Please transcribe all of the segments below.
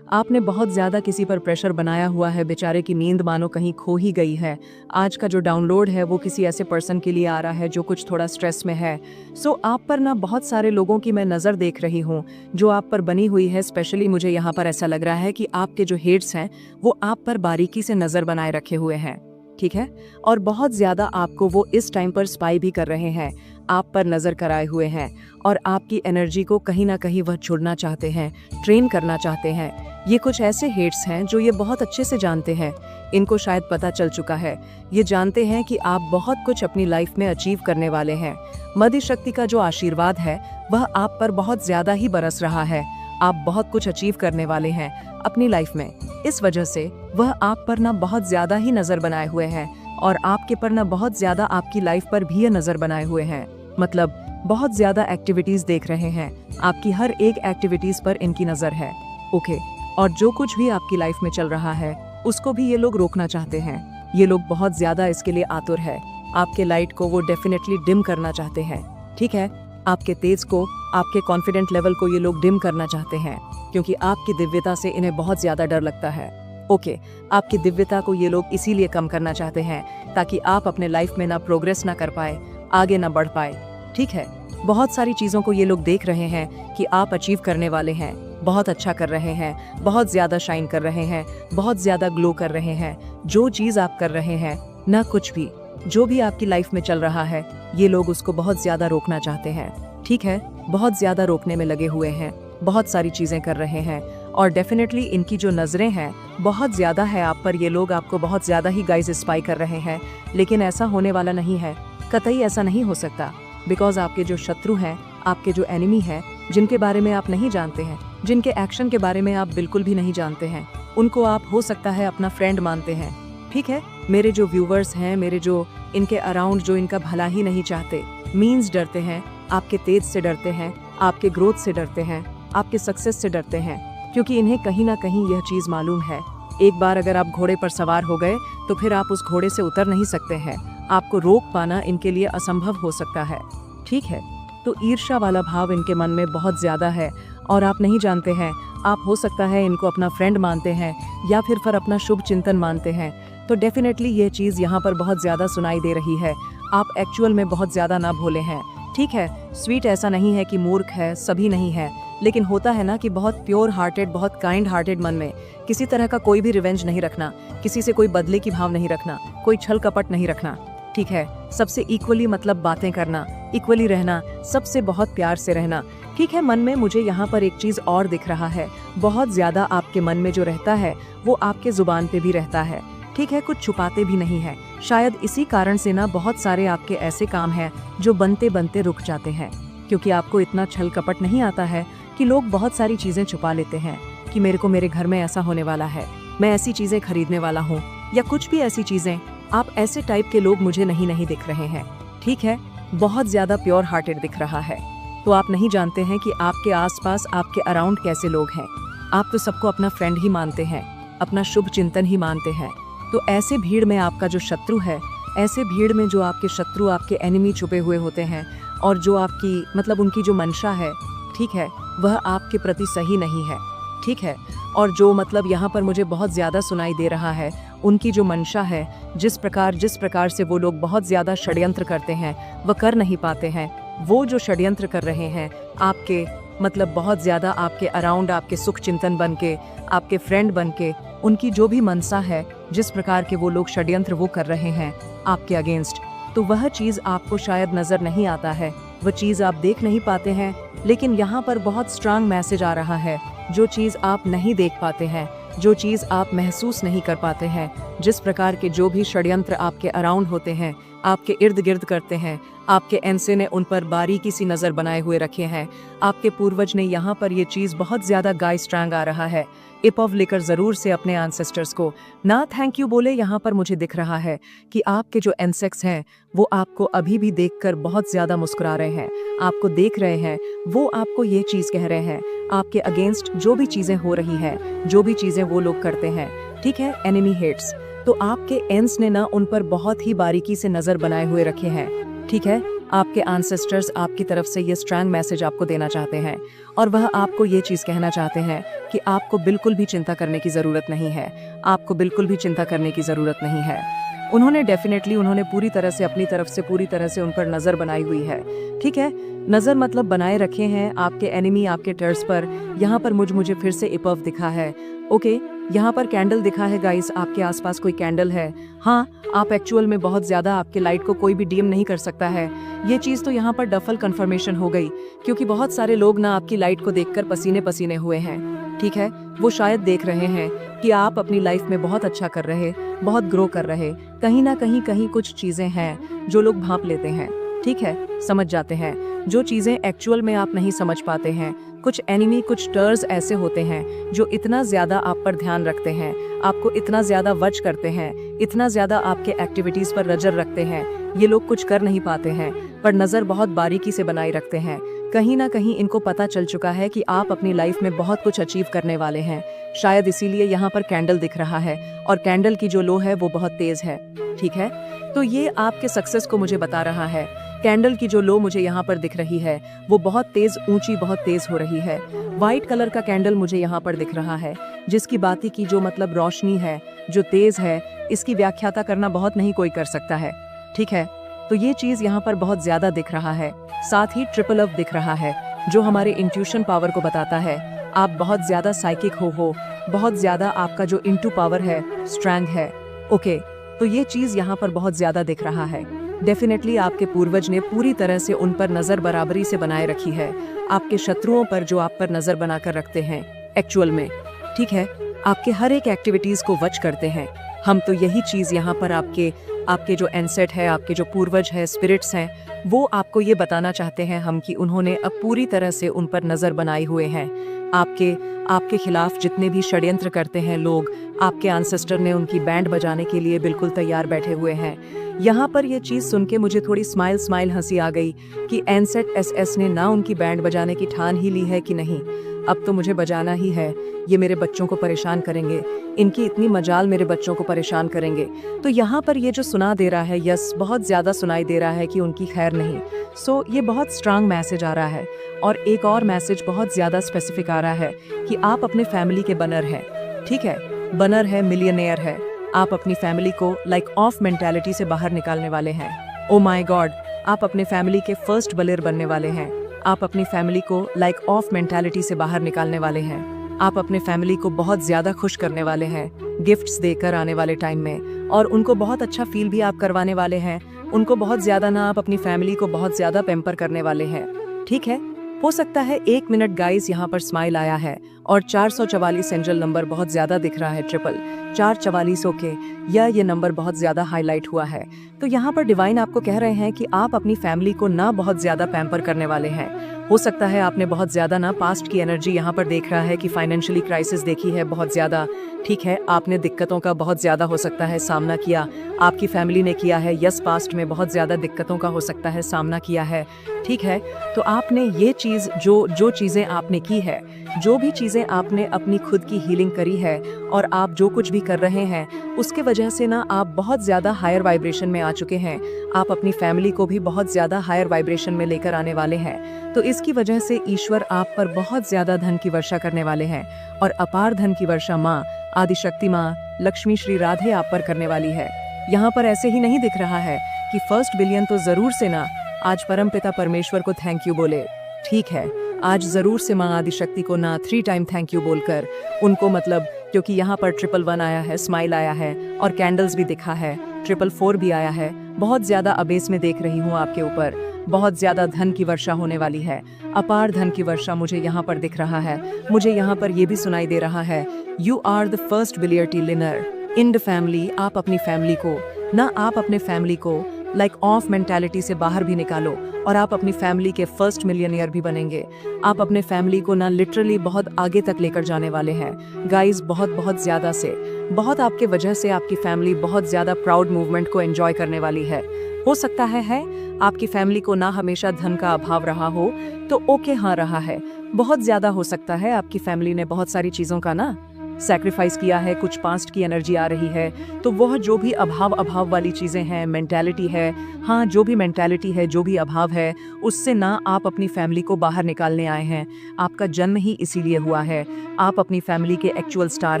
आपने बहुत ज़्यादा किसी पर प्रेशर बनाया हुआ है, बेचारे की नींद मानो कहीं खो ही गई है। आज का जो डाउनलोड है वो किसी ऐसे पर्सन के लिए आ रहा है जो कुछ थोड़ा स्ट्रेस में है। सो आप पर ना बहुत सारे लोगों की मैं नज़र देख रही हूँ जो आप पर बनी हुई है। स्पेशली मुझे यहाँ पर ऐसा लग रहा है कि आपके जो हेड्स हैं वो आप पर बारीकी से नज़र बनाए रखे हुए हैं, ठीक है। और बहुत ज़्यादा आपको वो इस टाइम पर स्पाई भी कर रहे हैं, आप पर नज़र कराए हुए हैं और आपकी एनर्जी को कहीं ना कहीं वह छुड़ना चाहते हैं, ट्रेन करना चाहते हैं। ये कुछ ऐसे हेड्स हैं जो ये बहुत अच्छे से जानते हैं, इनको शायद पता चल चुका है। ये जानते हैं कि आप बहुत कुछ अपनी लाइफ में अचीव करने वाले हैं। मदर शक्ति का जो आशीर्वाद है वह आप पर बहुत ज़्यादा ही बरस रहा है। आप बहुत कुछ अचीव करने वाले हैं अपनी लाइफ में। इस वजह से वह आप पर ना बहुत ज़्यादा ही नज़र बनाए हुए हैं और आपके पर ना बहुत ज़्यादा आपकी लाइफ पर भी ये नज़र बनाए हुए हैं। मतलब बहुत ज़्यादा एक्टिविटीज़ देख रहे हैं, आपकी हर एक एक्टिविटीज़ पर इनकी नज़र है। ओके, और जो कुछ भी आपकी लाइफ में चल रहा है उसको भी ये लोग रोकना चाहते हैं। ये लोग बहुत ज़्यादा इसके लिए आतुर है। आपके लाइट को वो डेफिनेटली डिम करना चाहते हैं, ठीक है। आपके तेज को, आपके कॉन्फिडेंट लेवल को ये लोग डिम करना चाहते हैं क्योंकि आपकी दिव्यता से इन्हें बहुत ज़्यादा डर लगता है। ओके, आपकी दिव्यता को ये लोग इसीलिए कम करना चाहते हैं ताकि आप अपने लाइफ में ना प्रोग्रेस ना कर पाए, आगे ना बढ़ पाए, ठीक है। बहुत सारी चीज़ों को ये लोग देख रहे हैं कि आप अचीव करने वाले हैं, बहुत अच्छा कर रहे हैं, बहुत ज़्यादा शाइन कर रहे हैं, बहुत ज़्यादा ग्लो कर रहे हैं। जो चीज़ आप कर रहे हैं ना, कुछ भी जो भी आपकी लाइफ में चल रहा है, ये लोग उसको बहुत ज़्यादा रोकना चाहते हैं, ठीक है। बहुत ज़्यादा रोकने में लगे हुए हैं, बहुत सारी चीज़ें कर रहे हैं और डेफिनेटली इनकी जो नज़रें हैं बहुत ज़्यादा है आप पर। ये लोग आपको बहुत ज़्यादा ही गाइस स्पाई कर रहे हैं, लेकिन ऐसा होने वाला नहीं है, कतई ऐसा नहीं हो सकता। बिकॉज आपके जो शत्रु हैं, आपके जो एनिमी हैं, जिनके बारे में आप नहीं जानते हैं, जिनके एक्शन के बारे में आप बिल्कुल भी नहीं जानते हैं, उनको आप हो सकता है अपना फ्रेंड मानते हैं, ठीक है। मेरे जो व्यूवर्स हैं, मेरे जो इनके अराउंड जो इनका भला ही नहीं चाहते, मीन्स डरते हैं, आपके तेज से डरते हैं, आपके ग्रोथ से डरते हैं, आपके सक्सेस से डरते हैं, क्योंकि इन्हें कहीं ना कहीं यह चीज़ मालूम है, एक बार अगर आप घोड़े पर सवार हो गए तो फिर आप उस घोड़े से उतर नहीं सकते हैं। आपको रोक पाना इनके लिए असंभव हो सकता है, ठीक है। तो ईर्ष्या वाला भाव इनके मन में बहुत ज़्यादा है और आप नहीं जानते हैं, आप हो सकता है इनको अपना फ्रेंड मानते हैं या फिर अपना शुभ चिंतन मानते हैं। तो डेफिनेटली ये चीज़ यहाँ पर बहुत ज़्यादा सुनाई दे रही है। आप एक्चुअल में बहुत ज़्यादा ना भोले हैं, ठीक है। स्वीट ऐसा नहीं है कि मूर्ख है, सभी नहीं है, लेकिन होता है ना कि बहुत प्योर हार्टेड, बहुत काइंड हार्टेड मन में किसी तरह का कोई भी रिवेंज नहीं रखना, किसी से कोई बदले की भाव नहीं रखना, कोई छल कपट नहीं रखना, ठीक है। सबसे इक्वली मतलब बातें करना, इक्वली रहना, सबसे बहुत प्यार से रहना, ठीक है। मन में मुझे यहाँ पर एक चीज़ और दिख रहा है, बहुत ज़्यादा आपके मन में जो रहता है वो आपके ज़ुबान पे भी रहता है, ठीक है। कुछ छुपाते भी नहीं है। शायद इसी कारण से ना बहुत सारे आपके ऐसे काम हैं जो बनते बनते रुक जाते हैं, क्योंकि आपको इतना छल कपट नहीं आता है कि लोग बहुत सारी चीज़ें छुपा लेते हैं कि मेरे को मेरे घर में ऐसा होने वाला है, मैं ऐसी चीज़ें खरीदने वाला हूँ या कुछ भी ऐसी चीज़ें। आप ऐसे टाइप के लोग मुझे नहीं दिख रहे हैं, ठीक है। बहुत ज़्यादा प्योर हार्टेड दिख रहा है। तो आप नहीं जानते हैं कि आपके आसपास, आपके अराउंड कैसे लोग हैं। आप तो सबको अपना फ्रेंड ही मानते हैं, अपना शुभ चिंतन ही मानते हैं। तो ऐसे भीड़ में आपका जो शत्रु है, ऐसे भीड़ में जो आपके शत्रु, आपके एनिमी छुपे हुए होते हैं और जो आपकी मतलब उनकी जो मंशा है, ठीक है, वह आपके प्रति सही नहीं है, ठीक है। और जो मतलब यहाँ पर मुझे बहुत ज़्यादा सुनाई दे रहा है, उनकी जो मंशा है, जिस प्रकार से वो लोग बहुत ज़्यादा षड्यंत्र करते हैं वह कर नहीं पाते हैं। वो जो षड्यंत्र कर रहे हैं आपके मतलब बहुत ज़्यादा आपके अराउंड, आपके सुख चिंतन बन के, आपके फ्रेंड बन के, उनकी जो भी मनसा है, जिस प्रकार के वो लोग षड्यंत्र वो कर रहे हैं आपके अगेंस्ट, तो वह चीज़ आपको शायद नज़र नहीं आता है, वह चीज़ आप देख नहीं पाते हैं। लेकिन यहाँ पर बहुत स्ट्रांग मैसेज आ रहा है, जो चीज़ आप नहीं देख पाते हैं, जो चीज़ आप महसूस नहीं कर पाते हैं, जिस प्रकार के जो भी षड्यंत्र आपके अराउंड होते हैं, आपके इर्द गिर्द करते हैं, आपके एनसे ने उन पर बारीकी सी नज़र बनाए हुए रखे हैं। आपके पूर्वज ने यहाँ पर ये चीज़ बहुत ज़्यादा गाय स्ट्रांग आ रहा है। इपॉव लेकर ज़रूर से अपने एंसेस्टर्स को ना थैंक यू बोले। यहाँ पर मुझे दिख रहा है कि आपके जो एंसेक्स हैं वो आपको अभी भी देखकर बहुत ज़्यादा मुस्कुरा रहे हैं, आपको देख रहे हैं, वो आपको ये चीज़ कह रहे हैं आपके अगेंस्ट जो भी चीज़ें हो रही हैं, जो भी चीज़ें वो लोग करते हैं, ठीक है। एनिमी हेट्स, तो आपके एंस ने ना उन पर बहुत ही बारीकी से नज़र बनाए हुए रखे हैं, ठीक है। आपके एंसेस्टर्स आपकी तरफ से ये स्ट्रांग मैसेज आपको देना चाहते हैं और वह आपको ये चीज़ कहना चाहते हैं कि आपको बिल्कुल भी चिंता करने की ज़रूरत नहीं है, आपको बिल्कुल भी चिंता करने की ज़रूरत नहीं है। उन्होंने पूरी तरह से अपनी तरफ से पूरी तरह से उन पर नज़र बनाई हुई है, ठीक है। नज़र मतलब बनाए रखे हैं आपके एनिमी, आपके टर्स पर। यहाँ पर मुझे फिर से इपव दिखा है, ओके। यहाँ पर कैंडल दिखा है गाइस, आपके आसपास कोई कैंडल है। हाँ, आप एक्चुअल में बहुत ज़्यादा, आपके लाइट को कोई भी डीम नहीं कर सकता है। ये चीज़ तो यहाँ पर डबल कंफर्मेशन हो गई, क्योंकि बहुत सारे लोग ना आपकी लाइट को देखकर पसीने पसीने हुए हैं, ठीक है। वो शायद देख रहे हैं कि आप अपनी लाइफ में बहुत अच्छा कर रहे, बहुत ग्रो कर रहे। कहीं ना कहीं कुछ चीज़ें हैं जो लोग भांप लेते हैं, ठीक है, समझ जाते हैं, जो चीज़ें एक्चुअल में आप नहीं समझ पाते हैं। कुछ एनिमी, कुछ टर्स ऐसे होते हैं जो इतना ज़्यादा आप पर ध्यान रखते हैं, आपको इतना ज़्यादा वच करते हैं, इतना ज़्यादा आपके एक्टिविटीज़ पर नज़र रखते हैं। ये लोग कुछ कर नहीं पाते हैं, पर नज़र बहुत बारीकी से बनाए रखते हैं। कहीं ना कहीं इनको पता चल चुका है कि आप अपनी लाइफ में बहुत कुछ अचीव करने वाले हैं। शायद इसीलिए यहाँ पर कैंडल दिख रहा है, और कैंडल की जो लो है वो बहुत तेज़ है, ठीक है। तो ये आपके सक्सेस को मुझे बता रहा है। कैंडल की जो लो मुझे यहाँ पर दिख रही है वो बहुत तेज, ऊंची, बहुत तेज हो रही है। वाइट कलर का कैंडल मुझे यहाँ पर दिख रहा है, जिसकी बाती की जो मतलब रोशनी है, जो तेज है, इसकी व्याख्याता करना बहुत नहीं कोई कर सकता है, ठीक है। तो ये चीज यहाँ पर बहुत ज्यादा दिख रहा है। साथ ही ट्रिपल अप दिख रहा है, जो हमारे इंट्यूशन पावर को बताता है। आप बहुत ज्यादा साइकिक हो, बहुत ज्यादा आपका जो इंटू पावर है स्ट्रैंग है, ओके। तो ये चीज यहाँ पर बहुत ज्यादा दिख रहा है। डेफिनेटली आपके पूर्वज ने पूरी तरह से उन पर नजर बराबरी से बनाए रखी है, आपके शत्रुओं पर जो आप पर नजर बनाकर रखते हैं एक्चुअल में, ठीक है। आपके हर एक एक्टिविटीज को वच करते हैं। हम तो यही चीज यहाँ पर आपके जो एनसेट है, आपके जो पूर्वज है, स्पिरिट्स हैं, वो आपको ये बताना चाहते हैं हम कि उन्होंने अब पूरी तरह से उन पर नजर बनाए हुए हैं। आपके खिलाफ जितने भी षड्यंत्र करते हैं लोग, आपके एंसेस्टर ने उनकी बैंड बजाने के लिए बिल्कुल तैयार बैठे हुए हैं। यहाँ पर ये चीज़ सुन के मुझे थोड़ी स्माइल हंसी आ गई कि एनसेट एसएस ने ना उनकी बैंड बजाने की ठान ही ली है कि नहीं, अब तो मुझे बजाना ही है। ये मेरे बच्चों को परेशान करेंगे, इनकी इतनी मजाल मेरे बच्चों को परेशान करेंगे। तो यहाँ पर ये जो सुना दे रहा है, यस, बहुत ज़्यादा सुनाई दे रहा है कि उनकी खैर नहीं। सो ये बहुत स्ट्रांग मैसेज आ रहा है। और एक और मैसेज बहुत ज़्यादा स्पेसिफिक आ रहा है कि आप अपने फैमिली के बनर हैं, ठीक है। बनर है, मिलियनेयर है। आप अपनी फैमिली को लाइक ऑफ मेंटालिटी से बाहर निकालने वाले हैं। ओ माय गॉड, आप अपने फैमिली के फर्स्ट बलेर बनने वाले हैं। आप अपनी फैमिली को लाइक ऑफ मेंटालिटी से बाहर निकालने वाले हैं। आप अपने फैमिली को बहुत ज़्यादा खुश करने वाले हैं, गिफ्ट्स देकर आने वाले टाइम में, और उनको बहुत अच्छा फील भी आप करवाने वाले हैं। उनको बहुत ज़्यादा ना, आप अपनी फैमिली को बहुत ज़्यादा पैम्पर करने वाले हैं, ठीक है। हो सकता है 1 मिनट गाइस यहाँ पर स्माइल आया है, और 444 एंजल नंबर बहुत ज़्यादा दिख रहा है, 444 ओके, या ये नंबर बहुत ज़्यादा हाईलाइट हुआ है। तो यहाँ पर डिवाइन आपको कह रहे हैं कि आप अपनी फैमिली को ना बहुत ज़्यादा पैम्पर करने वाले हैं। हो सकता है आपने बहुत ज़्यादा ना पास्ट की एनर्जी यहाँ पर देख रहा है कि फाइनेंशियली क्राइसिस देखी है बहुत ज़्यादा, ठीक है। आपने दिक्कतों का बहुत ज़्यादा हो सकता है सामना किया, आपकी फैमिली ने किया है, यस, पास्ट में बहुत ज़्यादा दिक्कतों का हो सकता है सामना किया है, ठीक है। तो आपने ये चीज़ जो चीज़ें आपने की है, जो भी चीज़ें आपने अपनी खुद की हीलिंग करी है, और आप जो कुछ भी कर रहे हैं उसके वजह से ना आप बहुत ज़्यादा हायर वाइब्रेशन में आ चुके हैं। आप अपनी फैमिली को भी बहुत ज़्यादा हायर वाइब्रेशन में लेकर आने वाले हैं। तो इसकी वजह से ईश्वर आप पर बहुत ज़्यादा धन की वर्षा करने वाले हैं, और अपार धन की वर्षा माँ आदिशक्ति, माँ लक्ष्मी, श्री राधे आप पर करने वाली है। यहाँ पर ऐसे ही नहीं दिख रहा है कि फर्स्ट बिलियन तो ज़रूर से ना आज परमपिता परमेश्वर को थैंक यू बोले, ठीक है। आज ज़रूर से माँ आदिशक्ति को ना 3 टाइम थैंक यू बोलकर उनको, मतलब क्योंकि यहाँ पर 111 आया है, स्माइल आया है, और कैंडल्स भी दिखा है, 444 भी आया है। बहुत ज़्यादा अबेस में देख रही हूँ आपके ऊपर, बहुत ज़्यादा धन की वर्षा होने वाली है, अपार धन की वर्षा मुझे यहाँ पर दिख रहा है। मुझे यहाँ पर ये भी सुनाई दे रहा है, you are the first billionaire in the family. आप अपनी फैमिली को ना, आप अपने फैमिली को लाइक ऑफ मेंटालिटी से बाहर भी निकालो, और आप अपनी फैमिली के फर्स्ट मिलियनियर भी बनेंगे। आप अपने फैमिली को ना लिटरली बहुत आगे तक लेकर जाने वाले हैं गाइस, बहुत ज़्यादा से, बहुत आपके वजह से आपकी फैमिली बहुत ज़्यादा प्राउड मूवमेंट को एंजॉय करने वाली है। हो सकता है आपकी फैमिली को ना हमेशा धन का अभाव रहा हो, तो ओके, हाँ रहा है। बहुत ज़्यादा हो सकता है आपकी फैमिली ने बहुत सारी चीज़ों का ना सैक्रिफाइस किया है, कुछ पास्ट की एनर्जी आ रही है, तो वह जो भी अभाव वाली चीज़ें हैं, मेंटालिटी है, हाँ जो भी मेंटालिटी है, जो भी अभाव है, उससे ना आप अपनी फैमिली को बाहर निकालने आए हैं। आपका जन्म ही इसीलिए हुआ है। आप अपनी फैमिली के एक्चुअल स्टार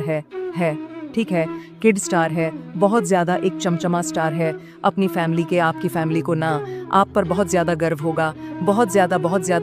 है, ठीक है, किड स्टार है, बहुत ज़्यादा एक चमचमा स्टार है। अपनी फैमिली के, आपकी फैमिली को ना आप पर बहुत ज़्यादा गर्व होगा, बहुत ज़्यादा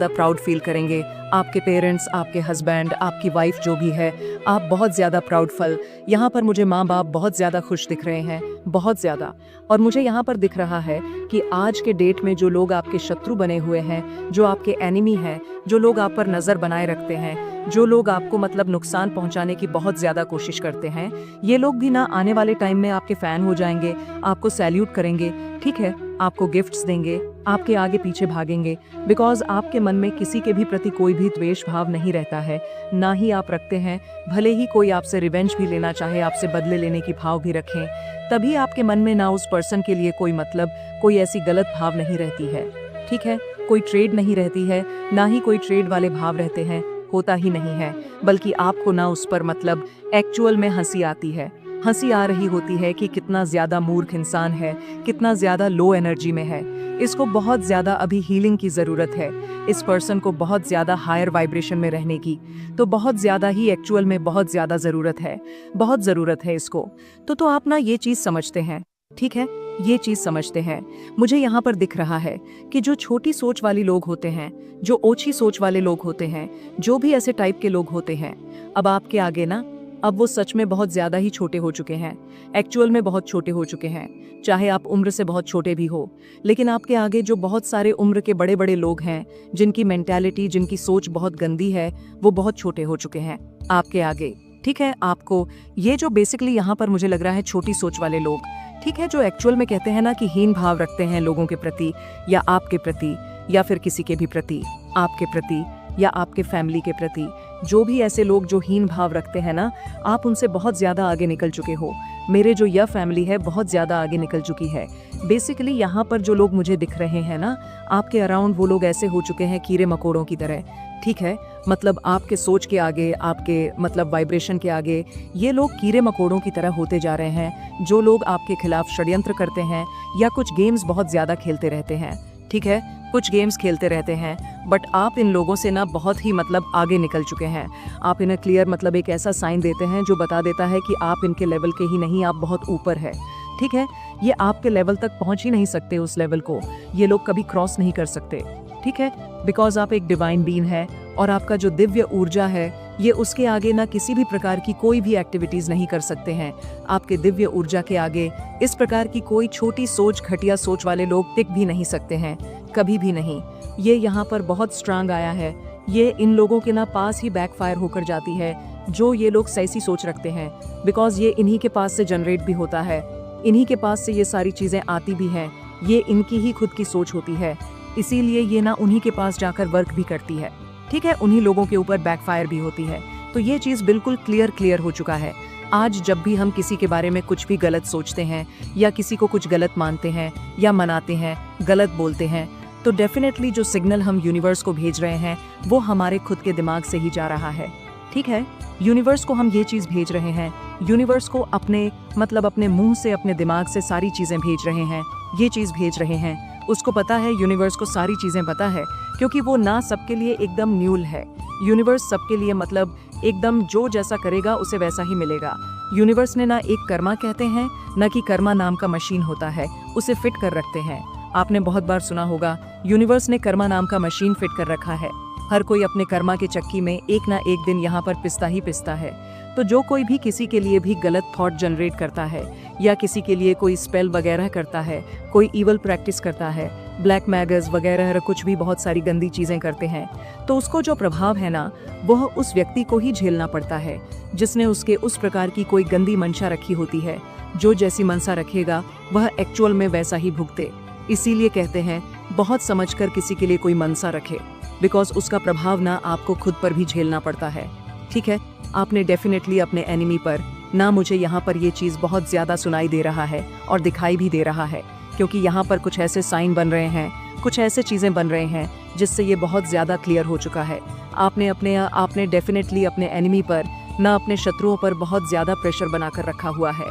प्राउड फील करेंगे। आपके पेरेंट्स, आपके हस्बैंड, आपकी वाइफ जो भी है, आप बहुत ज़्यादा प्राउडफुल। यहाँ पर मुझे माँ बाप बहुत ज़्यादा खुश दिख रहे हैं, बहुत ज़्यादा। और मुझे यहाँ पर दिख रहा है कि आज के डेट में जो लोग आपके शत्रु बने हुए हैं, जो आपके एनिमी हैं, जो लोग आप पर नज़र बनाए रखते हैं, जो लोग आपको मतलब नुकसान पहुंचाने की बहुत ज़्यादा कोशिश करते हैं, ये लोग भी ना आने वाले टाइम में आपके फ़ैन हो जाएंगे, आपको सैल्यूट करेंगे, ठीक है, आपको गिफ्ट्स देंगे, आपके आगे पीछे भागेंगे, बिकॉज आपके मन में किसी के भी प्रति कोई भी द्वेष भाव नहीं रहता है, ना ही आप रखते हैं। भले ही कोई आपसे रिवेंज भी लेना चाहे, आपसे बदले लेने की भाव भी रखें, तभी आपके मन में ना उस पर्सन के लिए कोई मतलब, कोई ऐसी गलत भाव नहीं रहती है, ठीक है, कोई ट्रेड नहीं रहती है, ना ही कोई ट्रेड वाले भाव रहते हैं, होता ही नहीं है। बल्कि आपको ना उस पर मतलब एक्चुअल में हंसी आती है, हंसी आ रही होती है कि कितना ज़्यादा मूर्ख इंसान है, कितना ज़्यादा लो एनर्जी में है। इसको बहुत ज़्यादा अभी हीलिंग की ज़रूरत है, इस पर्सन को बहुत ज़्यादा हायर वाइब्रेशन में रहने की, तो बहुत ज़्यादा ही एक्चुअल में बहुत ज़्यादा ज़रूरत है, बहुत ज़रूरत है इसको। तो आप ना ये चीज़ समझते हैं, ठीक है, ये चीज़ समझते हैं। मुझे यहाँ पर दिख रहा है कि जो छोटी सोच वाले लोग होते हैं, जो ओछी सोच वाले लोग होते हैं, जो भी ऐसे टाइप के लोग होते हैं, अब आपके आगे ना, अब वो सच में बहुत ज़्यादा ही छोटे हो चुके हैं, एक्चुअल में बहुत छोटे हो चुके हैं। चाहे आप उम्र से बहुत छोटे भी हो, लेकिन आपके आगे जो बहुत सारे उम्र के बड़े बड़े लोग हैं, जिनकी मेंटालिटी, जिनकी सोच बहुत गंदी है, वो बहुत छोटे हो चुके हैं आपके आगे, ठीक है। आपको ये जो बेसिकली यहाँ पर मुझे लग रहा है छोटी सोच वाले लोग, ठीक है, जो एक्चुअल में कहते हैं ना कि हीन भाव रखते हैं लोगों के प्रति, या आपके प्रति, या फिर किसी के भी प्रति, आपके प्रति या आपके फैमिली के प्रति, जो भी ऐसे लोग जो हीन भाव रखते हैं ना, आप उनसे बहुत ज़्यादा आगे निकल चुके हो। मेरे जो यह फैमिली है बहुत ज़्यादा आगे निकल चुकी है। बेसिकली यहाँ पर जो लोग मुझे दिख रहे हैं ना, आपके अराउंड वो लोग ऐसे हो चुके हैं कीड़े मकोड़ों की तरह, ठीक है, मतलब आपके सोच के आगे, आपके मतलब वाइब्रेशन के आगे ये लोग कीड़े मकोड़ों की तरह होते जा रहे हैं। जो लोग आपके खिलाफ षड्यंत्र करते हैं या कुछ गेम्स बहुत ज़्यादा खेलते रहते हैं, ठीक है, कुछ गेम्स खेलते रहते हैं, बट आप इन लोगों से ना बहुत ही मतलब आगे निकल चुके हैं। आप इन्हें क्लियर मतलब एक ऐसा साइन देते हैं जो बता देता है कि आप इनके लेवल के ही नहीं, आप बहुत ऊपर है, ठीक है। ये आपके लेवल तक पहुंच ही नहीं सकते, उस लेवल को ये लोग कभी क्रॉस नहीं कर सकते, ठीक है, बिकॉज आप एक डिवाइन बीइंग है और आपका जो दिव्य ऊर्जा है ये उसके आगे ना किसी भी प्रकार की कोई भी एक्टिविटीज नहीं कर सकते हैं। आपके दिव्य ऊर्जा के आगे इस प्रकार की कोई छोटी सोच, घटिया सोच वाले लोग टिक भी नहीं सकते हैं, कभी भी नहीं। ये यहाँ पर बहुत स्ट्रांग आया है, ये इन लोगों के ना पास ही बैकफायर होकर जाती है, जो ये लोग सही सोच रखते हैं, बिकॉज ये इन्हीं के पास से जनरेट भी होता है, इन्हीं के पास से ये सारी चीज़ें आती भी हैं, ये इनकी ही खुद की सोच होती है, इसीलिए ये ना उन्हीं के पास जाकर वर्क भी करती है, ठीक है, उन्हीं लोगों के ऊपर बैकफायर भी होती है। तो ये चीज़ बिल्कुल क्लियर हो चुका है। आज जब भी हम किसी के बारे में कुछ भी गलत सोचते हैं या किसी को कुछ गलत मानते हैं या मनाते हैं, गलत बोलते हैं, तो डेफिनेटली जो सिग्नल हम यूनिवर्स को भेज रहे हैं वो हमारे खुद के दिमाग से ही जा रहा है, ठीक है। यूनिवर्स को हम ये चीज़ भेज रहे हैं, यूनिवर्स को अपने मतलब अपने मुंह से, अपने दिमाग से सारी चीज़ें भेज रहे हैं, ये चीज़ भेज रहे हैं। उसको पता है, यूनिवर्स को सारी चीज़ें पता है, क्योंकि वो ना सबके लिए एकदम न्यूल है। यूनिवर्स सबके लिए मतलब एकदम जो जैसा करेगा उसे वैसा ही मिलेगा। यूनिवर्स ने ना एक कर्मा कहते हैं, ना कि कर्मा नाम का मशीन होता है, उसे फिट कर रखते हैं। आपने बहुत बार सुना होगा, यूनिवर्स ने कर्मा नाम का मशीन फिट कर रखा है। हर कोई अपने कर्मा के चक्की में एक ना एक दिन यहाँ पर पिसता ही पिसता है। तो जो कोई भी किसी के लिए भी गलत थॉट जनरेट करता है या किसी के लिए कोई स्पेल वगैरह करता है, कोई ईवल प्रैक्टिस करता है, ब्लैक मैगर्स वगैरह कुछ भी बहुत सारी गंदी चीज़ें करते हैं, तो उसको जो प्रभाव है ना, वह उस व्यक्ति को ही झेलना पड़ता है जिसने उसके उस प्रकार की कोई गंदी मंशा रखी होती है। जो जैसी मनसा रखेगा वह एक्चुअल में वैसा ही भुगते। इसीलिए कहते हैं बहुत समझकर किसी के लिए कोई मनसा रखे, बिकॉज उसका प्रभाव ना आपको खुद पर भी झेलना पड़ता है, ठीक है। आपने डेफिनेटली अपने एनिमी पर ना, मुझे यहाँ पर ये चीज़ बहुत ज़्यादा सुनाई दे रहा है और दिखाई भी दे रहा है, क्योंकि यहाँ पर कुछ ऐसे साइन बन रहे हैं, कुछ ऐसे चीज़ें बन रहे हैं जिससे ये बहुत ज़्यादा क्लियर हो चुका है। आपने डेफिनेटली अपने एनिमी पर ना अपने शत्रुओं पर बहुत ज्यादा प्रेशर बनाकर रखा हुआ है।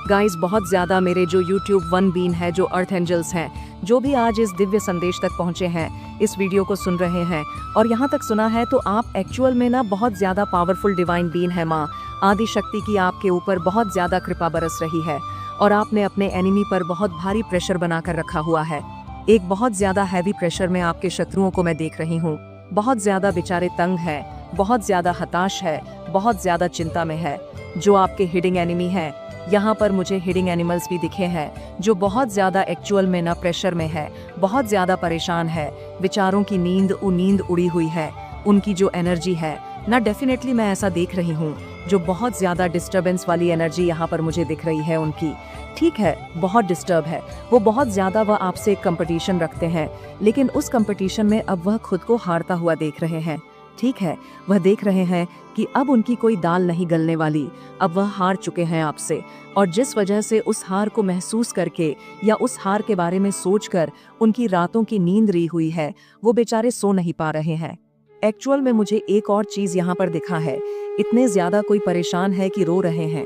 गाइस, बहुत ज्यादा मेरे जो YouTube वन बीन है, जो अर्थ एंजल्स हैं, जो भी आज इस दिव्य संदेश तक पहुंचे हैं, इस वीडियो को सुन रहे हैं और यहाँ तक सुना है, तो आप एक्चुअल में ना बहुत ज्यादा पावरफुल डिवाइन बीन है। माँ आदि शक्ति की आपके ऊपर बहुत ज्यादा कृपा बरस रही है और आपने अपने एनिमी पर बहुत भारी प्रेशर बनाकर रखा हुआ है। एक बहुत ज्यादा हैवी प्रेशर में आपके शत्रुओं को मैं देख रही हूँ। बहुत ज्यादा बेचारे तंग है, बहुत ज्यादा हताश है, बहुत ज्यादा चिंता में है। जो आपके हिडिंग एनिमी है, यहाँ पर मुझे हिडिंग एनिमल्स भी दिखे हैं जो बहुत ज्यादा एक्चुअल में ना प्रेशर में है, बहुत ज्यादा परेशान है। विचारों की नींद उड़ी हुई है। उनकी जो एनर्जी है ना, डेफिनेटली मैं ऐसा देख रही हूँ, जो बहुत ज्यादा डिस्टर्बेंस वाली एनर्जी यहाँ पर मुझे दिख रही है उनकी। ठीक है, बहुत डिस्टर्ब है वो, बहुत ज्यादा वह आपसे एक कंपटीशन रखते हैं, लेकिन उस कंपटीशन में अब वह खुद को हारता हुआ देख रहे हैं। ठीक है, वह देख रहे हैं कि अब उनकी कोई दाल नहीं गलने वाली, अब वह हार चुके हैं आपसे। और जिस वजह से उस हार को महसूस करके या उस हार के बारे में सोचकर उनकी रातों की नींद री हुई है, वो बेचारे सो नहीं पा रहे हैं। एक्चुअल में मुझे एक और चीज यहाँ पर दिखा है, इतने ज्यादा कोई परेशान है कि रो रहे हैं।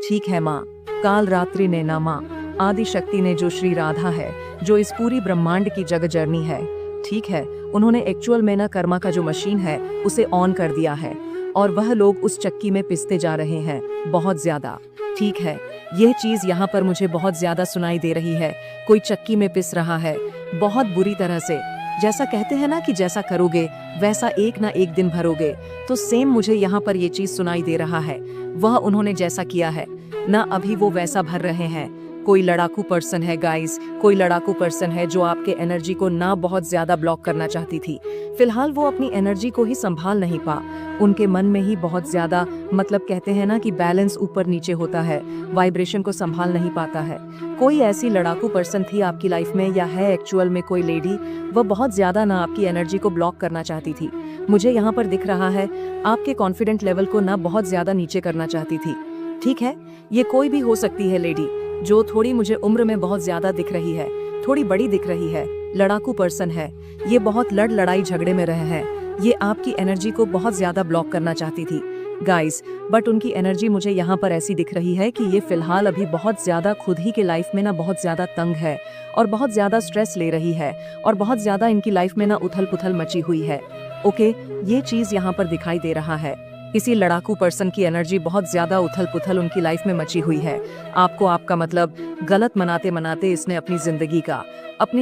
ठीक है माँ, काल रात्रि ने ना माँ आदि शक्ति ने, जो श्री राधा है, जो इस पूरी ब्रह्मांड की जग जर्नी है, ठीक है, उन्होंने एक्चुअल में ना कर्मा का जो मशीन है उसे ऑन कर दिया है और वह लोग उस चक्की में पिसते जा रहे हैं बहुत ज्यादा। ठीक है, यह चीज यहाँ पर मुझे बहुत ज्यादा सुनाई दे रही है। कोई चक्की में पिस रहा है बहुत बुरी तरह से। जैसा कहते हैं ना कि जैसा करोगे वैसा एक ना एक दिन भरोगे, तो सेम मुझे यहाँ पर ये चीज सुनाई दे रहा है। वह उन्होंने जैसा किया है ना, अभी वो वैसा भर रहे हैं। कोई लड़ाकू पर्सन है गाइस, कोई लड़ाकू पर्सन है जो आपके एनर्जी को ना बहुत ज्यादा ब्लॉक करना चाहती थी। फिलहाल वो अपनी एनर्जी को ही संभाल नहीं पा, उनके मन में ही बहुत ज्यादा, मतलब कहते हैं ना कि बैलेंस ऊपर नीचे होता है, वाइब्रेशन को संभाल नहीं पाता है। कोई ऐसी लड़ाकू पर्सन थी आपकी लाइफ में, या है एक्चुअल में कोई लेडी, वह बहुत ज्यादा ना आपकी एनर्जी को ब्लॉक करना चाहती थी। मुझे यहाँ पर दिख रहा है आपके कॉन्फिडेंट लेवल को ना बहुत ज्यादा नीचे करना चाहती थी। ठीक है, ये कोई भी हो सकती है लेडी, जो थोड़ी मुझे उम्र में बहुत ज्यादा दिख रही है, थोड़ी बड़ी दिख रही है, लड़ाकू पर्सन है। ये बहुत लड़ाई झगड़े में रहे हैं, ये आपकी एनर्जी को बहुत ज्यादा ब्लॉक करना चाहती थी गाइस। बट उनकी एनर्जी मुझे यहाँ पर ऐसी दिख रही है कि ये फिलहाल अभी बहुत ज्यादा खुद ही के लाइफ में ना बहुत ज्यादा तंग है और बहुत ज्यादा स्ट्रेस ले रही है और बहुत ज्यादा इनकी लाइफ में ना उथल पुथल मची हुई है। ओके, ये चीज यहाँ पर दिखाई दे रहा है। किसी लड़ाकू पर्सन की एनर्जी बहुत ज्यादा उथल पुथल उनकी लाइफ में मची हुई है। आपको आपका मतलब गलत मनाते मनाते इसने अपनी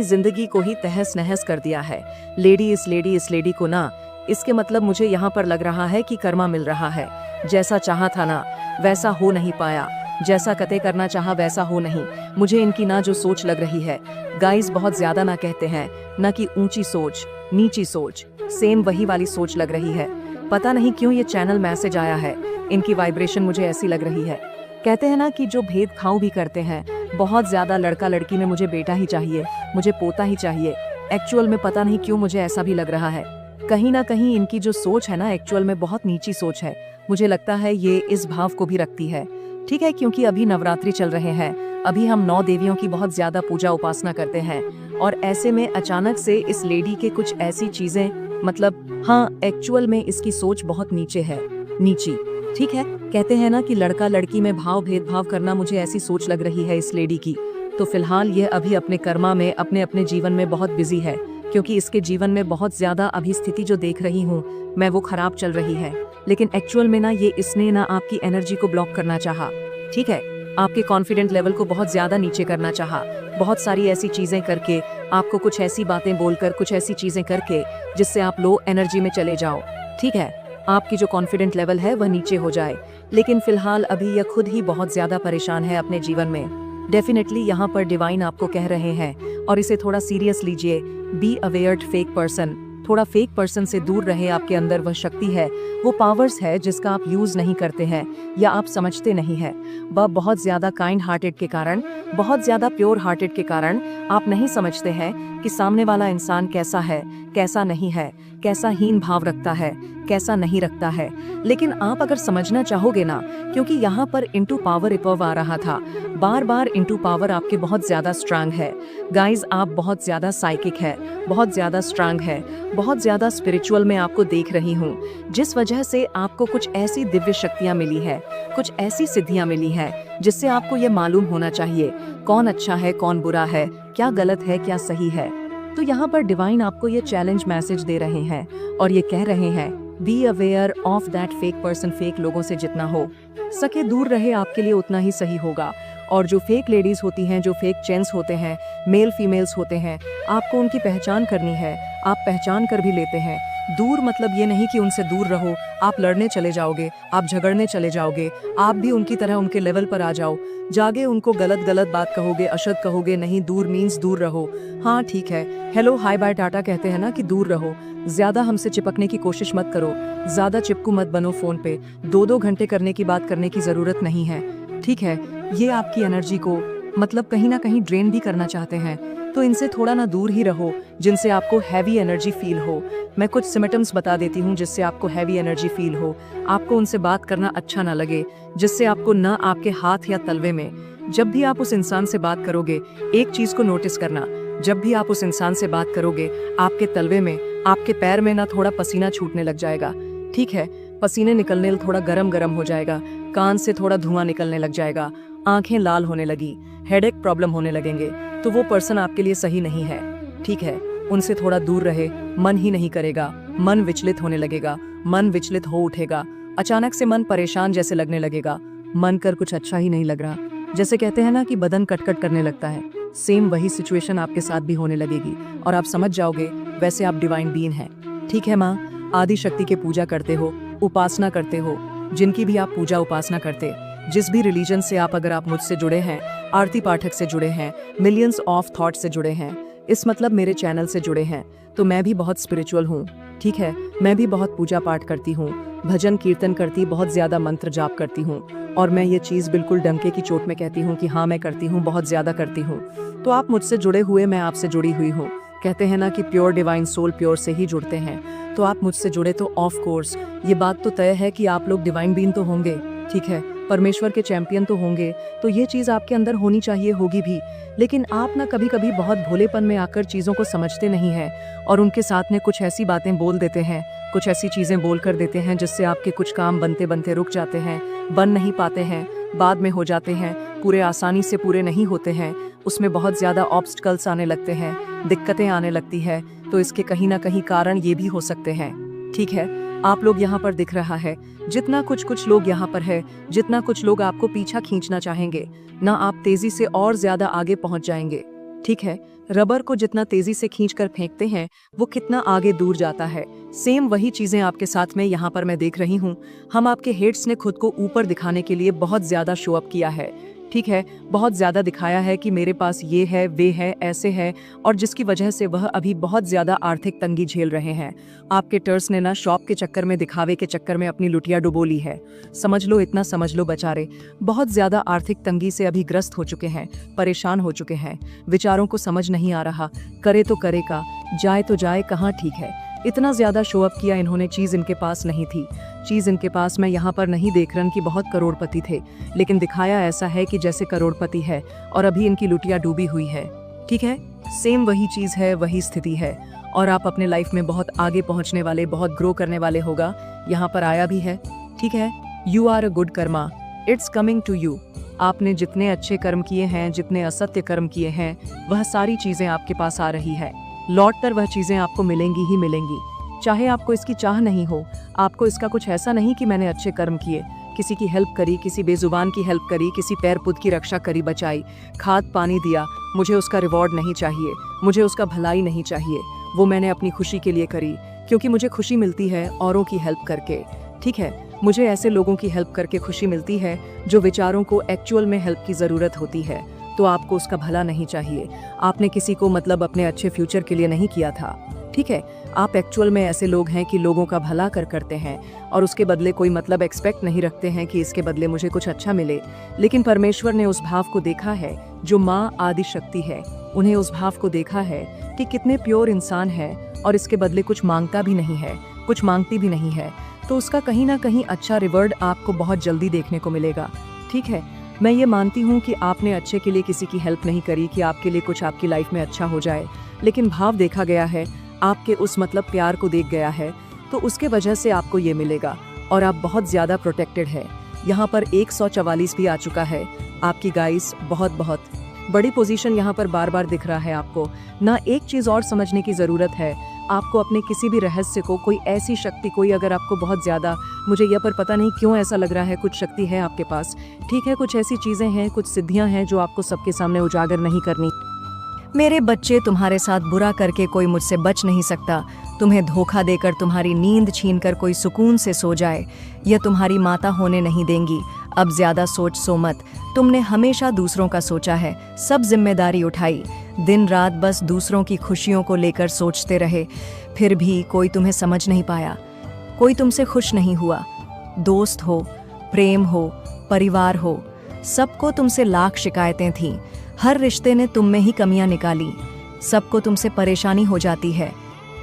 जिंदगी को ही तहस नहस कर दिया है। इस लेडी को ना, इसके मतलब मुझे यहाँ पर लग रहा है कि कर्मा मिल रहा है। जैसा चाहा था ना वैसा हो नहीं पाया, जैसा कते करना चाहा वैसा हो नहीं। मुझे इनकी ना जो सोच लग रही है गाइस, बहुत ज्यादा ना कहते हैं ना कि ऊंची सोच नीची सोच, सेम वही वाली सोच लग रही है। पता नहीं क्यों ये चैनल मैसेज आया है, इनकी वाइब्रेशन मुझे ऐसी लग रही है। कहते हैं ना कि जो भेदभाव भी करते हैं, बहुत ज्यादा लड़का लड़की में मुझे बेटा ही चाहिए, मुझे पोता ही चाहिए। एक्चुअल में पता नहीं क्यों मुझे ऐसा भी लग रहा है। कहीं ना कहीं इनकी जो सोच है ना, एक्चुअल में बहुत नीची सोच है। मुझे लगता है ये इस भाव को भी रखती है। ठीक है, क्योंकि अभी नवरात्रि चल रहे हैं, अभी हम 9 देवियों की बहुत ज्यादा पूजा उपासना करते हैं और ऐसे में अचानक से इस लेडी के कुछ ऐसी चीजें, मतलब हाँ, एक्चुअल में इसकी सोच बहुत नीचे है, नीची। ठीक है, कहते हैं ना कि लड़का लड़की में भेदभाव करना, मुझे ऐसी सोच लग रही है इस लेडी की। तो फिलहाल ये अभी अपने कर्मा में, अपने जीवन में बहुत बिजी है, क्योंकि इसके जीवन में बहुत ज्यादा अभी स्थिति जो देख रही हूँ मैं, वो खराब चल रही है। लेकिन एक्चुअल में ना ये इसने ना आपकी एनर्जी को ब्लॉक करना चाहा। ठीक है, आपके कॉन्फिडेंट लेवल को बहुत ज्यादा नीचे करना चाहा, बहुत सारी ऐसी चीजें करके, आपको कुछ ऐसी बातें बोलकर, कुछ ऐसी चीजें करके जिससे आप लो एनर्जी में चले जाओ। ठीक है, आपकी जो कॉन्फिडेंट लेवल है वह नीचे हो जाए। लेकिन फिलहाल अभी यह खुद ही बहुत ज्यादा परेशान है अपने जीवन में। डेफिनेटली यहाँ पर डिवाइन आपको कह रहे हैं, और इसे थोड़ा सीरियस लीजिए। बी अवेयर्ड फेक पर्सन, थोड़ा फेक पर्सन से दूर रहे। आपके अंदर वह शक्ति है, वो पावर्स है जिसका आप यूज नहीं करते हैं या आप समझते नहीं है। वह बहुत ज्यादा काइंड हार्टेड के कारण, बहुत ज्यादा प्योर हार्टेड के कारण आप नहीं समझते हैं कि सामने वाला इंसान कैसा है, कैसा नहीं है, कैसा हीन भाव रखता है, कैसा नहीं रखता है। लेकिन आप अगर समझना चाहोगे ना, क्योंकि यहाँ पर इनटू पावर इपव आ रहा था, बार बार इनटू पावर आपके बहुत ज़्यादा स्ट्रांग है। गाइज आप बहुत ज़्यादा साइकिक है, बहुत ज़्यादा स्ट्रांग है, बहुत ज़्यादा स्पिरिचुअल में आपको देख रही हूँ, जिस वजह से आपको कुछ ऐसी दिव्य शक्तियाँ मिली है, कुछ ऐसी सिद्धियाँ मिली है जिससे आपको ये मालूम होना चाहिए कौन अच्छा है, कौन बुरा है, क्या गलत है, क्या सही है। तो यहाँ पर डिवाइन आपको ये चैलेंज मैसेज दे रहे हैं और ये कह रहे हैं be aware of that fake person. Fake लोगों से जितना हो सके दूर रहे, आपके लिए उतना ही सही होगा। और जो फेक लेडीज होती हैं, जो फेक जेंट्स होते हैं, मेल फीमेल्स होते हैं, आपको उनकी पहचान करनी है। आप पहचान कर भी लेते हैं। दूर मतलब ये नहीं कि उनसे दूर रहो, आप लड़ने चले जाओगे, आप झगड़ने चले जाओगे, आप भी उनकी तरह उनके लेवल पर आ जाओ, जागे उनको गलत गलत बात कहोगे, अशद कहोगे। नहीं, दूर मीन्स दूर रहो। हाँ ठीक है, हेलो हाय बाय टाटा कहते हैं ना कि दूर रहो। ज्यादा हमसे चिपकने की कोशिश मत करो, ज्यादा चिपकू मत बनो। फोन पे 2-2 घंटे करने की बात करने की जरूरत नहीं है, ठीक है। ये आपकी एनर्जी को मतलब कहीं ना कहीं ड्रेन भी करना चाहते हैं, तो इनसे थोड़ा ना दूर ही रहो जिनसे आपको हैवी एनर्जी फील हो। मैं कुछ सिम्टम्स बता देती हूँ जिससे आपको हैवी एनर्जी फील हो, आपको उनसे बात करना अच्छा ना लगे, जिससे आपको ना आपके हाथ या तलवे में। जब भी आप उस इंसान से बात करोगे, एक चीज को नोटिस करना, जब भी आप उस इंसान से बात करोगे, आपके तलवे में, आपके पैर में ना थोड़ा पसीना छूटने लग जाएगा, ठीक है। पसीने निकलने थोड़ा गरम गरम हो जाएगा, कान से थोड़ा धुआं निकलने लग जाएगा, आंखें लाल होने लगी, हेडेक प्रॉब्लम होने लगेंगे, तो वो पर्सन आपके लिए सही नहीं है, ठीक है। उनसे थोड़ा दूर रहे। मन ही नहीं करेगा, मन विचलित होने लगेगा, मन विचलित हो उठेगा, अचानक से मन परेशान जैसे लगने लगेगा, मन कर कुछ अच्छा ही नहीं लग रहा, जैसे कहते हैं ना कि बदन कटकट करने लगता है। सेम वही सिचुएशन आपके साथ भी होने लगेगी और आप समझ जाओगे वैसे आप डिवाइन बीइंग हैं, ठीक है। माँ आदि शक्ति के पूजा करते हो, उपासना करते हो, जिनकी भी आप पूजा उपासना करते, जिस भी रिलीजन से अगर आप मुझसे जुड़े हैं, आरती पाठक से जुड़े हैं, मिलियंस ऑफ थॉट से जुड़े हैं, इस मतलब मेरे चैनल से जुड़े हैं, तो मैं भी बहुत स्पिरिचुअल हूँ, ठीक है। मैं भी बहुत पूजा पाठ करती हूँ, भजन कीर्तन करती, बहुत ज्यादा मंत्र जाप करती हूँ, और मैं ये चीज बिल्कुल डंके की चोट में कहती हूँ कि हाँ मैं करती हूँ, बहुत ज्यादा करती हूँ। तो आप मुझसे जुड़े हुए, मैं आपसे जुड़ी हुई हूँ। कहते हैं ना कि प्योर डिवाइन सोल प्योर से ही जुड़ते हैं, तो आप मुझसे जुड़े तो ऑफ कोर्स ये बात तो तय है कि आप लोग डिवाइन बीइंग तो होंगे, ठीक है, परमेश्वर के चैंपियन तो होंगे, तो ये चीज आपके अंदर होनी चाहिए, होगी भी। लेकिन आप ना कभी कभी बहुत भोलेपन में आकर चीजों को समझते नहीं हैं और उनके साथ में कुछ ऐसी बातें बोल देते हैं, कुछ ऐसी चीजें बोल कर देते हैं जिससे आपके कुछ काम बनते बनते रुक जाते हैं, बन नहीं पाते हैं, बाद में हो जाते हैं, पूरे आसानी से पूरे नहीं होते हैं, उसमें बहुत ज्यादा ऑब्स्टिकल्स आने लगते हैं, दिक्कतें आने लगती है। तो इसके कहीं ना कहीं कारण ये भी हो सकते हैं, ठीक है। आप लोग यहाँ पर दिख रहा है, जितना कुछ लोग यहाँ पर है, जितना कुछ लोग आपको पीछा खींचना चाहेंगे ना, आप तेजी से और ज्यादा आगे पहुंच जाएंगे, ठीक है। रबर को जितना तेजी से खींचकर फेंकते हैं वो कितना आगे दूर जाता है। सेम वही चीजें आपके साथ में यहाँ पर मैं देख रही हूँ। हम आपके हेड्स ने खुद को ऊपर दिखाने के लिए बहुत ज्यादा शो अप किया है, ठीक है, बहुत ज्यादा दिखाया है कि मेरे पास ये है, वे है, ऐसे है, और जिसकी वजह से वह अभी बहुत ज्यादा आर्थिक तंगी झेल रहे हैं। आपके टर्स ने ना शॉप के चक्कर में, दिखावे के चक्कर में अपनी लुटिया डुबो ली है। समझ लो, इतना समझ लो बेचारे बहुत ज्यादा आर्थिक तंगी से अभी ग्रस्त हो चुके हैं, परेशान हो चुके हैं, विचारों को समझ नहीं आ रहा, करे तो करे का, जाए तो जाए कहाँ, ठीक है। इतना ज्यादा शो अप किया इन्होंने, चीज इनके पास नहीं थी, चीज इनके पास मैं यहाँ पर नहीं देख रहा कि बहुत करोड़पति थे, लेकिन दिखाया ऐसा है कि जैसे करोड़पति है और अभी इनकी लुटिया डूबी हुई है, ठीक है। सेम वही चीज है, वही स्थिति है, और आप अपने लाइफ में बहुत आगे पहुंचने वाले, बहुत ग्रो करने वाले होगा, यहाँ पर आया भी है, ठीक है। You are a good karma, it's coming to you. आपने जितने अच्छे कर्म किए हैं, जितने असत्य कर्म किए हैं, वह सारी चीजें आपके पास आ रही है, लौट कर वह चीजें आपको मिलेंगी ही मिलेंगी, चाहे आपको इसकी चाह नहीं हो। आपको इसका कुछ ऐसा नहीं कि मैंने अच्छे कर्म किए, किसी की हेल्प करी, किसी बेजुबान की हेल्प करी, किसी पैर पुत की रक्षा करी, बचाई, खाद पानी दिया, मुझे उसका रिवॉर्ड नहीं चाहिए, मुझे उसका भलाई नहीं चाहिए, वो मैंने अपनी खुशी के लिए करी, क्योंकि मुझे खुशी मिलती है औरों की हेल्प करके, ठीक है। मुझे ऐसे लोगों की हेल्प करके खुशी मिलती है जो विचारों को एक्चुअल में हेल्प की जरूरत होती है, तो आपको उसका भला नहीं चाहिए। आपने किसी को मतलब अपने अच्छे फ्यूचर के लिए नहीं किया था, ठीक है। आप एक्चुअल में ऐसे लोग हैं कि लोगों का भला करते हैं और उसके बदले कोई मतलब एक्सपेक्ट नहीं रखते हैं कि इसके बदले मुझे कुछ अच्छा मिले। लेकिन परमेश्वर ने उस भाव को देखा है जो माँ आदि शक्ति है, उन्हें उस भाव को देखा है कि कितने प्योर इंसान है और इसके बदले कुछ मांगता भी नहीं है, कुछ मांगती भी नहीं है, तो उसका कहीं ना कहीं अच्छा रिवॉर्ड आपको बहुत जल्दी देखने को मिलेगा। ठीक है, मैं ये मानती हूँ कि आपने अच्छे के लिए किसी की हेल्प नहीं करी कि आपके लिए कुछ आपकी लाइफ में अच्छा हो जाए, लेकिन भाव देखा गया है, आपके उस मतलब प्यार को देख गया है, तो उसके वजह से आपको ये मिलेगा और आप बहुत ज़्यादा प्रोटेक्टेड है। यहाँ पर 144 भी आ चुका है, आपकी गाइस बहुत बड़ी पोजीशन यहाँ पर बार बार दिख रहा है आपको ना। एक चीज़ और समझने की ज़रूरत है, आपको अपने किसी भी रहस्य को, कोई ऐसी शक्ति, कोई अगर आपको बहुत ज़्यादा, मुझे यह पर पता नहीं क्यों ऐसा लग रहा है, कुछ शक्ति है आपके पास, ठीक है, कुछ ऐसी चीज़ें हैं, कुछ सिद्धियाँ हैं जो आपको सबके सामने उजागर नहीं करनी। मेरे बच्चे, तुम्हारे साथ बुरा करके कोई मुझसे बच नहीं सकता। तुम्हें धोखा देकर, तुम्हारी नींद छीनकर कोई सुकून से सो जाए, यह तुम्हारी माता होने नहीं देंगी। अब ज्यादा सो मत। तुमने हमेशा दूसरों का सोचा है, सब जिम्मेदारी उठाई, दिन रात बस दूसरों की खुशियों को लेकर सोचते रहे, फिर भी कोई तुम्हें समझ नहीं पाया, कोई तुमसे खुश नहीं हुआ। दोस्त हो, प्रेम हो, परिवार हो, सबको तुमसे लाख शिकायतें थीं। हर रिश्ते ने तुम में ही कमियां निकाली, सबको तुमसे परेशानी हो जाती है,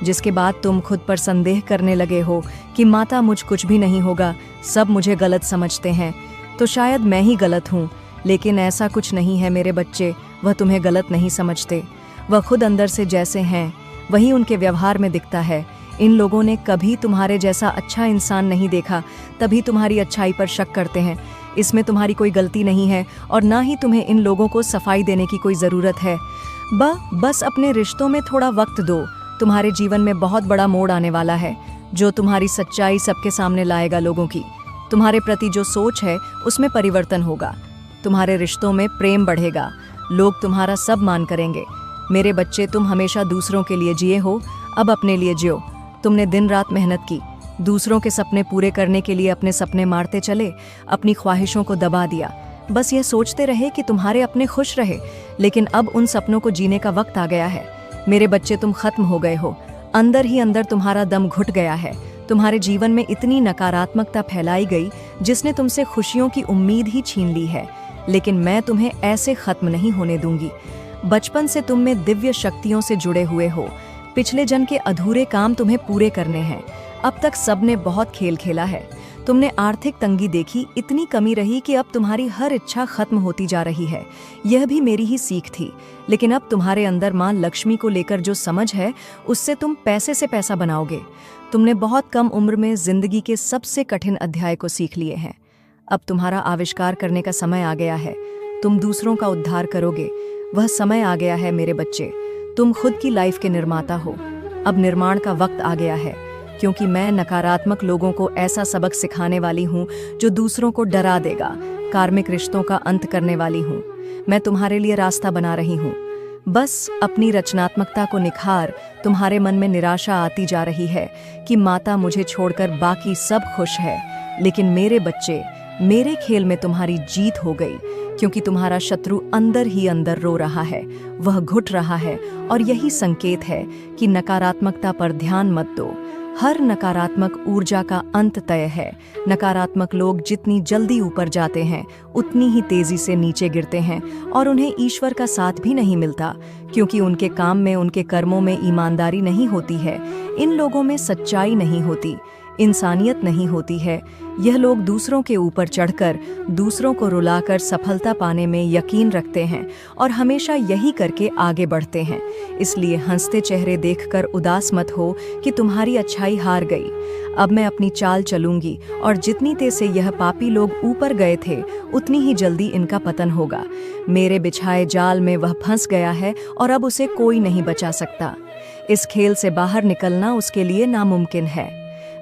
जिसके बाद तुम खुद पर संदेह करने लगे हो कि माता मुझ कुछ भी नहीं होगा, सब मुझे गलत समझते हैं, तो शायद मैं ही गलत हूँ। लेकिन ऐसा कुछ नहीं है मेरे बच्चे, वह तुम्हें गलत नहीं समझते, वह खुद अंदर से जैसे हैं वही उनके व्यवहार में दिखता है। इन लोगों ने कभी तुम्हारे जैसा अच्छा इंसान नहीं देखा, तभी तुम्हारी अच्छाई पर शक करते हैं। इसमें तुम्हारी कोई गलती नहीं है और ना ही तुम्हें इन लोगों को सफाई देने की कोई ज़रूरत है। बस अपने रिश्तों में थोड़ा वक्त दो। तुम्हारे जीवन में बहुत बड़ा मोड़ आने वाला है, जो तुम्हारी सच्चाई सबके सामने लाएगा। लोगों की तुम्हारे प्रति जो सोच है उसमें परिवर्तन होगा, तुम्हारे रिश्तों में प्रेम बढ़ेगा, लोग तुम्हारा सब मान करेंगे। मेरे बच्चे, तुम हमेशा दूसरों के लिए जिए हो, अब अपने लिए जियो। तुमने दिन रात मेहनत की, दूसरों के सपने पूरे करने के लिए अपने सपने मारते चले, अपनी ख्वाहिशों को दबा दिया, बस ये सोचते रहे कि तुम्हारे अपने खुश रहे, लेकिन अब उन सपनों को जीने का वक्त आ गया है। मेरे बच्चे, तुम खत्म हो गए हो, अंदर ही अंदर तुम्हारा दम घुट गया है। तुम्हारे जीवन में इतनी नकारात्मकता फैलाई गई जिसने तुमसे खुशियों की उम्मीद ही छीन ली है, लेकिन मैं तुम्हें ऐसे खत्म नहीं होने दूंगी। बचपन से तुम में दिव्य शक्तियों से जुड़े हुए हो, पिछले जन्म के अधूरे काम तुम्हें पूरे करने हैं। अब तक सबने बहुत खेल खेला है, तुमने आर्थिक तंगी देखी, इतनी कमी रही कि अब तुम्हारी हर इच्छा खत्म होती जा रही है। यह भी मेरी ही सीख थी, लेकिन अब तुम्हारे अंदर माँ लक्ष्मी को लेकर जो समझ है, उससे तुम पैसे से पैसा बनाओगे। तुमने बहुत कम उम्र में जिंदगी के सबसे कठिन अध्याय को सीख लिए हैं। अब तुम्हारा आविष्कार करने का समय आ गया है, तुम दूसरों का उद्धार करोगे। वह समय आ गया है मेरे बच्चे, तुम खुद की लाइफ के निर्माता हो। अब निर्माण का वक्त आ गया है, क्योंकि मैं नकारात्मक लोगों को ऐसा सबक सिखाने वाली हूँ जो दूसरों को डरा देगा, कार्मिक रिश्तों का अंत करने वाली हूँ। मैं तुम्हारे लिए रास्ता बना रही हूँ, बस अपनी रचनात्मकता को निखार। तुम्हारे मन में निराशा आती जा रही है कि माता मुझे छोड़कर बाकी सब खुश है, लेकिन मेरे बच्चे, मेरे खेल में तुम्हारी जीत हो गई, क्योंकि तुम्हारा शत्रु अंदर ही अंदर रो रहा है, वह घुट रहा है, और यही संकेत है कि नकारात्मकता पर ध्यान मत दो। हर नकारात्मक ऊर्जा का अंत तय है। नकारात्मक लोग जितनी जल्दी ऊपर जाते हैं, उतनी ही तेजी से नीचे गिरते हैं, और उन्हें ईश्वर का साथ भी नहीं मिलता, क्योंकि उनके काम में, उनके कर्मों में ईमानदारी नहीं होती है। इन लोगों में सच्चाई नहीं होती, इंसानियत नहीं होती है। यह लोग दूसरों के ऊपर चढ़कर, दूसरों को रुलाकर सफलता पाने में यकीन रखते हैं और हमेशा यही करके आगे बढ़ते हैं। इसलिए हंसते चेहरे देखकर उदास मत हो कि तुम्हारी अच्छाई हार गई। अब मैं अपनी चाल चलूंगी, और जितनी तेज से यह पापी लोग ऊपर गए थे, उतनी ही जल्दी इनका पतन होगा। मेरे बिछाए जाल में वह फंस गया है और अब उसे कोई नहीं बचा सकता। इस खेल से बाहर निकलना उसके लिए नामुमकिन है।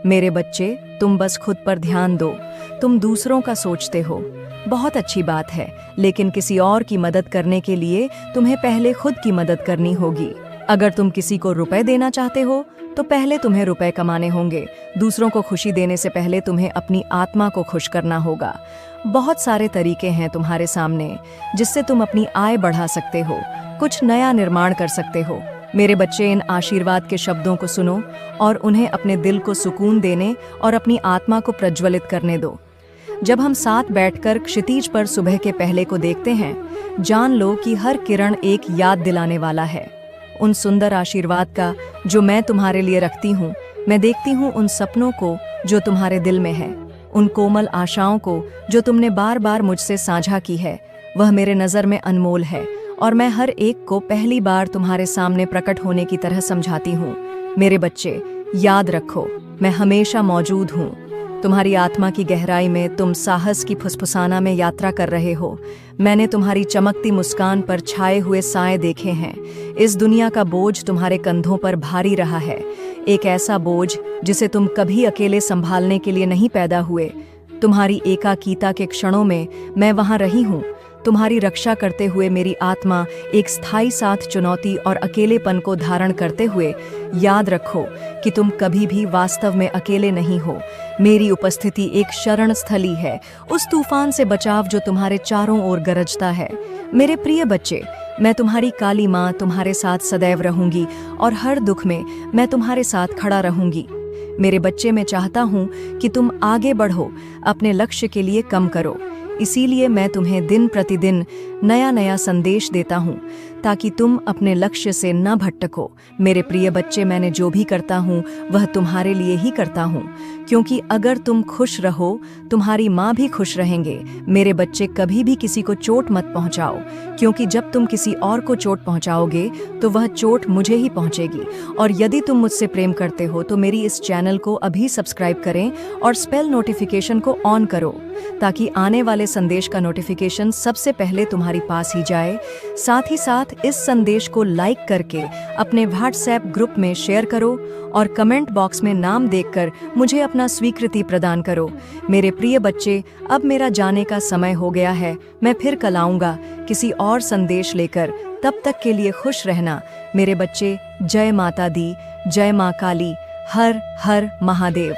मेरे बच्चे, तुम बस खुद पर ध्यान दो। तुम दूसरों का सोचते हो, बहुत अच्छी बात है, लेकिन किसी और की मदद करने के लिए तुम्हें पहले खुद की मदद करनी होगी। अगर तुम किसी को रुपए देना चाहते हो, तो पहले तुम्हें रुपए कमाने होंगे। दूसरों को खुशी देने से पहले तुम्हें अपनी आत्मा को खुश करना होगा। बहुत सारे तरीके हैं तुम्हारे सामने जिससे तुम अपनी आय बढ़ा सकते हो, कुछ नया निर्माण कर सकते हो। मेरे बच्चे, इन आशीर्वाद के शब्दों को सुनो और उन्हें अपने दिल को सुकून देने और अपनी आत्मा को प्रज्वलित करने दो। जब हम साथ बैठकर क्षितिज पर सुबह के पहले को देखते हैं, जान लो कि हर किरण एक याद दिलाने वाला है उन सुंदर आशीर्वाद का जो मैं तुम्हारे लिए रखती हूँ। मैं देखती हूँ उन सपनों को जो तुम्हारे दिल में है, उन कोमल आशाओं को जो तुमने बार बार मुझसे साझा की है। वह मेरे नज़र में अनमोल है और मैं हर एक को पहली बार तुम्हारे सामने प्रकट होने की तरह समझाती हूँ। मेरे बच्चे, याद रखो, मैं हमेशा मौजूद हूँ। तुम्हारी आत्मा की गहराई में तुम साहस की फुसफुसाना में यात्रा कर रहे हो। मैंने तुम्हारी चमकती मुस्कान पर छाए हुए साए देखे हैं। इस दुनिया का बोझ तुम्हारे कंधों पर भारी रहा है, एक ऐसा बोझ जिसे तुम कभी अकेले संभालने के लिए नहीं पैदा हुए। तुम्हारी एकाकीता के क्षणों में मैं वहां रही हूँ। तुम्हारी रक्षा करते हुए मेरी आत्मा एक स्थायी साथ चुनौती और अकेलेपन को धारण करते हुए। याद रखो कि तुम कभी भी वास्तव में अकेले नहीं हो। मेरी उपस्थिति एक शरण स्थली है, उस तूफान से बचाव जो तुम्हारे चारों ओर गरजता है। मेरे प्रिय बच्चे, मैं तुम्हारी काली माँ तुम्हारे साथ सदैव रहूंगी और हर दुख में मैं तुम्हारे साथ खड़ा रहूंगी। मेरे बच्चे, मैं चाहता हूँ कि तुम आगे बढ़ो, अपने लक्ष्य के लिए काम करो। इसीलिए मैं तुम्हें दिन प्रतिदिन नया नया संदेश देता हूँ ताकि तुम अपने लक्ष्य से न भटको। मेरे प्रिय बच्चे, मैंने जो भी करता हूँ वह तुम्हारे लिए ही करता हूँ, क्योंकि अगर तुम खुश रहो तुम्हारी माँ भी खुश रहेंगे। मेरे बच्चे, कभी भी किसी को चोट मत पहुँचाओ, क्योंकि जब तुम किसी और को चोट पहुँचाओगे तो वह चोट मुझे ही पहुँचेगी। और यदि तुम मुझसे प्रेम करते हो तो मेरी इस चैनल को अभी सब्सक्राइब करें और स्पेल नोटिफिकेशन को ऑन करो ताकि आने वाले संदेश का नोटिफिकेशन सबसे पहले तुम्हारी पास ही जाए। साथ ही साथ इस संदेश को लाइक करके अपने व्हाट्सएप ग्रुप में शेयर करो और कमेंट बॉक्स में नाम देखकर मुझे अपना स्वीकृति प्रदान करो। मेरे प्रिय बच्चे, अब मेरा जाने का समय हो गया है। मैं फिर कल आऊंगा किसी और संदेश लेकर। तब तक के लिए खुश रहना मेरे बच्चे। जय माता दी, जय माँ काली, हर हर महादेव।